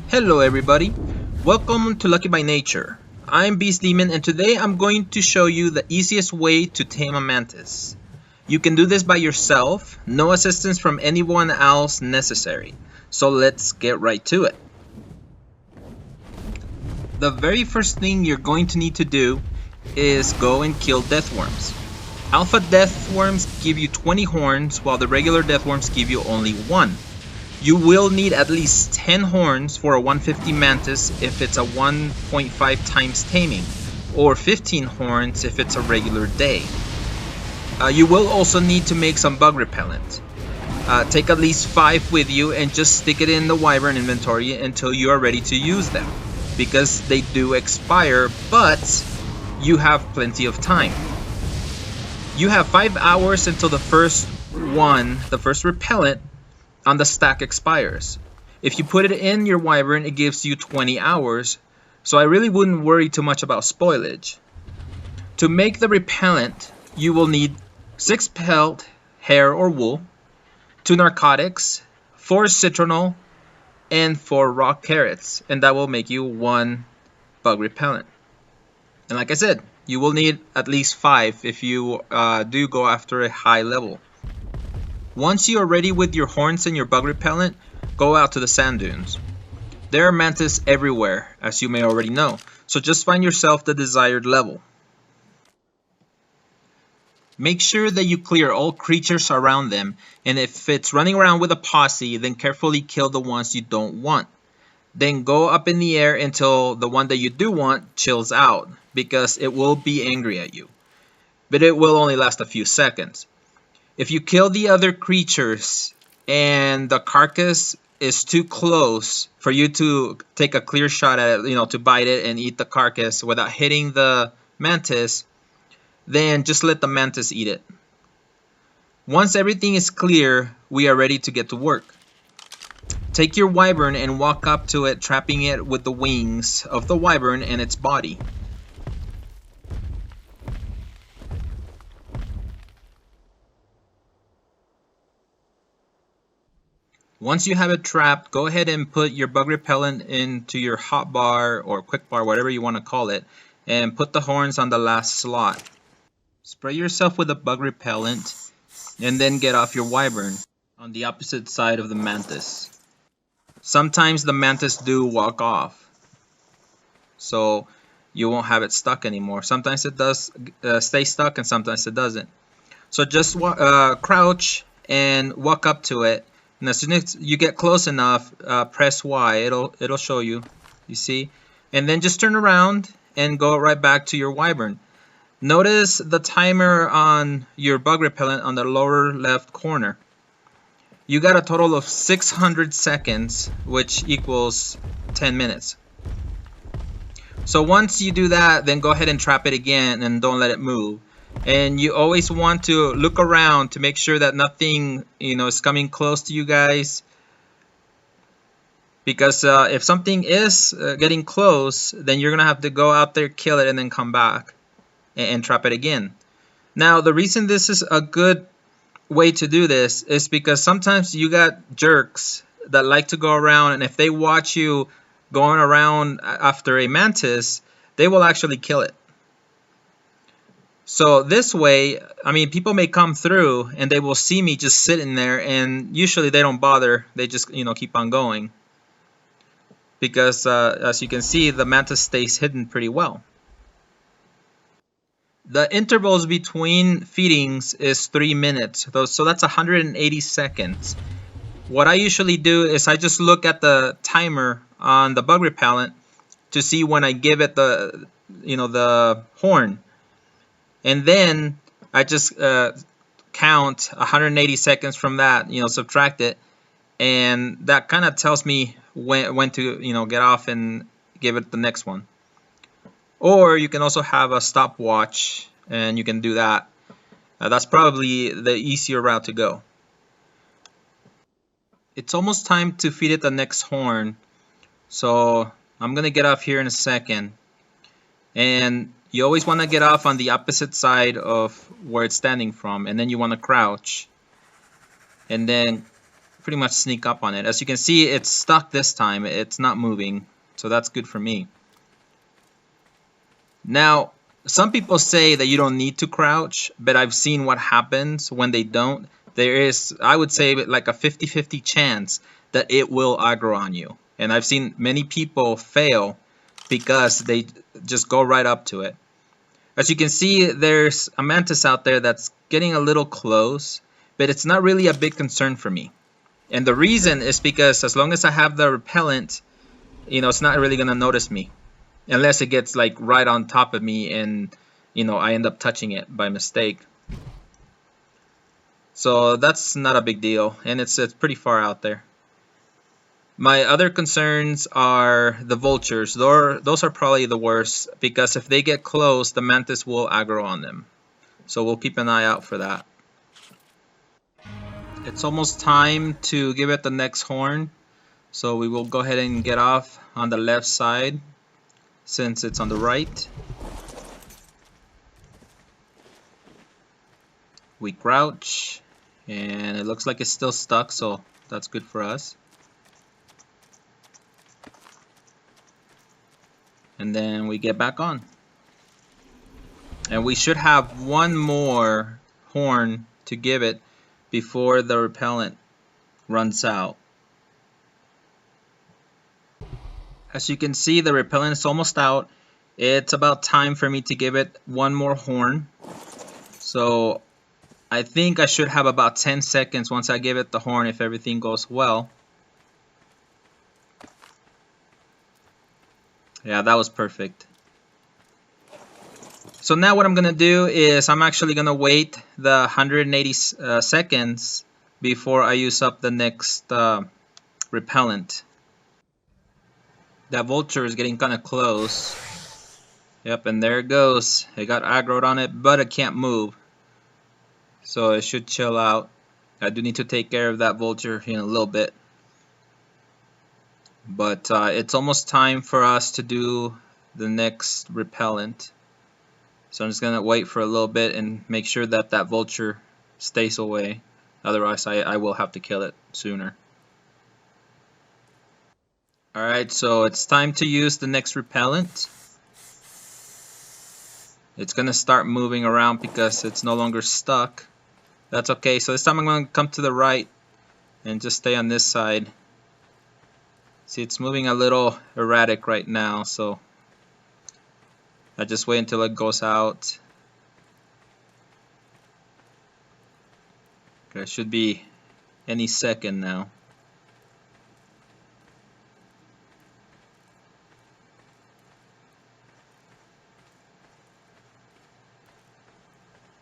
Hello everybody, welcome to Lucky by Nature. I'm Beast Demon and today I'm going to show you the easiest way to tame a mantis. You can do this by yourself, no assistance from anyone else necessary. So let's get right to it. The very first thing you're going to need to do is go and kill deathworms. Alpha deathworms give you 20 horns while the regular deathworms give you only 1. You will need at least 10 horns for a 150 mantis if it's a 1.5 times taming, or 15 horns if it's a regular day. You will also need to make some bug repellent. Take at least 5 with you and just stick it in the wyvern inventory until you are ready to use them, because they do expire, but you have plenty of time. You have 5 hours until the first repellent on the stack expires. If you put it in your wyvern, it gives you 20 hours, so I really wouldn't worry too much about spoilage. To make the repellent, you will need 6 pelt, hair or wool, 2 narcotics, 4 citronal, and 4 raw carrots, and that will make you 1 bug repellent. And like I said, you will need at least 5 if you do go after a high level. Once you are ready with your horns and your bug repellent, go out to the sand dunes. There are mantis everywhere, as you may already know, so just find yourself the desired level. Make sure that you clear all creatures around them, and if it's running around with a posse, then carefully kill the ones you don't want. Then go up in the air until the one that you do want chills out, because it will be angry at you. But it will only last a few seconds. If you kill the other creatures and the carcass is too close for you to take a clear shot at it, to bite it and eat the carcass without hitting the mantis, then just let the mantis eat it. Once everything is clear, we are ready to get to work. Take your wyvern and walk up to it, trapping it with the wings of the wyvern and its body. Once you have it trapped, go ahead and put your bug repellent into your hotbar or quick bar, whatever you want to call it, and put the horns on the last slot. Spray yourself with the bug repellent and then get off your wyvern on the opposite side of the mantis. Sometimes the mantis do walk off, so you won't have it stuck anymore. Sometimes it does stay stuck and sometimes it doesn't. So just crouch and walk up to it. And as soon as you get close enough, press Y. It'll show you. You see? And then just turn around and go right back to your wyvern. Notice the timer on your bug repellent on the lower left corner. You got a total of 600 seconds, which equals 10 minutes. So once you do that, then go ahead and trap it again and don't let it move. And you always want to look around to make sure that nothing is coming close to you guys, because if something is getting close, then you're gonna have to go out there, kill it, and then come back and trap it again. Now the reason this is a good way to do this is because sometimes you got jerks that like to go around, and if they watch you going around after a mantis, they will actually kill it. So this way, people may come through and they will see me just sitting there, and usually they don't bother. They just, keep on going. Because as you can see, the mantis stays hidden pretty well. The intervals between feedings is 3 minutes, so that's 180 seconds. What I usually do is I just look at the timer on the bug repellent to see when I give it the horn. And then I just count 180 seconds from that, subtract it, and that kind of tells me when to get off and give it the next one. Or you can also have a stopwatch, and you can do that. That's probably the easier route to go. It's almost time to feed it the next horn, so I'm gonna get off here in a second. And you always want to get off on the opposite side of where it's standing from, and then you want to crouch and then pretty much sneak up on it. As you can see, it's stuck this time. It's not moving, so that's good for me. Now, some people say that you don't need to crouch, but I've seen what happens when they don't. There is, I would say, like a 50-50 chance that it will aggro on you. And I've seen many people fail because they just go right up to it. As you can see, there's a mantis out there that's getting a little close, but it's not really a big concern for me. And the reason is because as long as I have the repellent, you know, it's not really going to notice me. Unless it gets like right on top of me and, you know, I end up touching it by mistake. So that's not a big deal, and it's pretty far out there. My other concerns are the vultures. Those are probably the worst, because if they get close, the mantis will aggro on them. So we'll keep an eye out for that. It's almost time to give it the next horn. So we will go ahead and get off on the left side since it's on the right. We crouch, and it looks like it's still stuck, so that's good for us. And then we get back on. And we should have one more horn to give it before the repellent runs out. As you can see, the repellent is almost out. It's about time for me to give it one more horn. So I think I should have about 10 seconds once I give it the horn if everything goes well. Yeah, that was perfect. So now what I'm going to do is I'm actually going to wait the 180 seconds before I use up the next repellent. That vulture is getting kind of close. Yep, and there it goes. It got aggroed on it, but it can't move. So it should chill out. I do need to take care of that vulture in a little bit. But it's almost time for us to do the next repellent. So I'm just going to wait for a little bit and make sure that that vulture stays away. Otherwise I will have to kill it sooner. Alright, so it's time to use the next repellent. It's going to start moving around because it's no longer stuck. That's okay. So this time I'm going to come to the right and just stay on this side. See, it's moving a little erratic right now, so I just wait until it goes out. Okay, it should be any second now.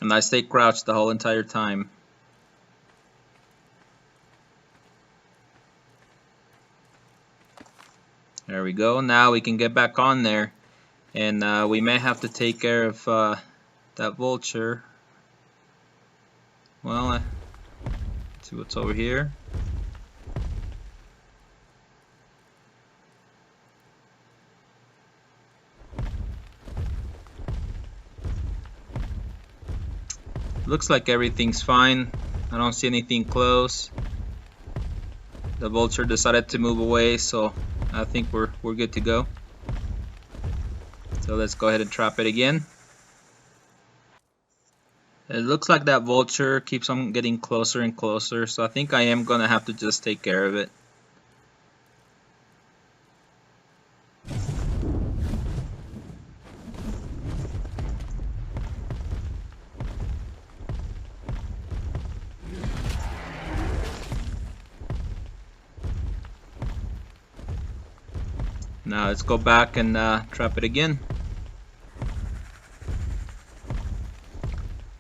And I stay crouched the whole entire time. There we go. Now we can get back on there. And we may have to take care of that vulture. Well, let's see what's over here. Looks like everything's fine. I don't see anything close. The vulture decided to move away, so I think we're good to go. So let's go ahead and trap it again. It looks like that vulture keeps on getting closer and closer, so I think I am gonna have to just take care of it. Now let's go back and trap it again.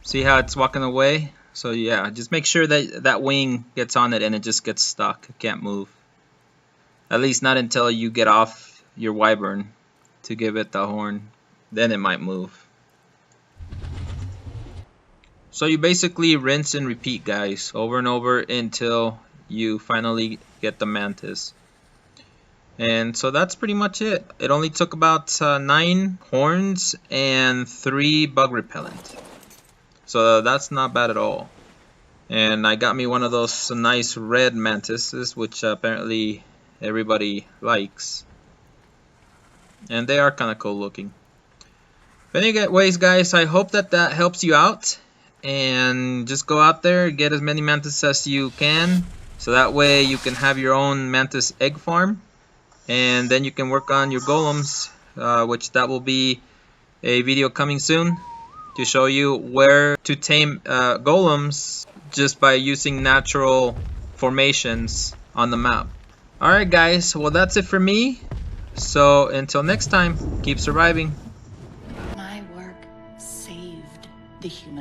See how it's walking away? So yeah, just make sure that that wing gets on it and it just gets stuck. It can't move. At least not until you get off your wyvern to give it the horn. Then it might move. So you basically rinse and repeat, guys, over and over until you finally get the mantis. And so that's pretty much it. It only took about 9 horns and 3 bug repellent. So that's not bad at all. And I got me one of those nice red mantises, which apparently everybody likes. And they are kind of cool looking. But anyways, guys, I hope that helps you out. And just go out there, get as many mantis as you can. So that way you can have your own mantis egg farm. And then you can work on your golems, which that will be a video coming soon to show you where to tame golems just by using natural formations on the map. Alright guys, well that's it for me. So until next time, keep surviving. My work saved the human.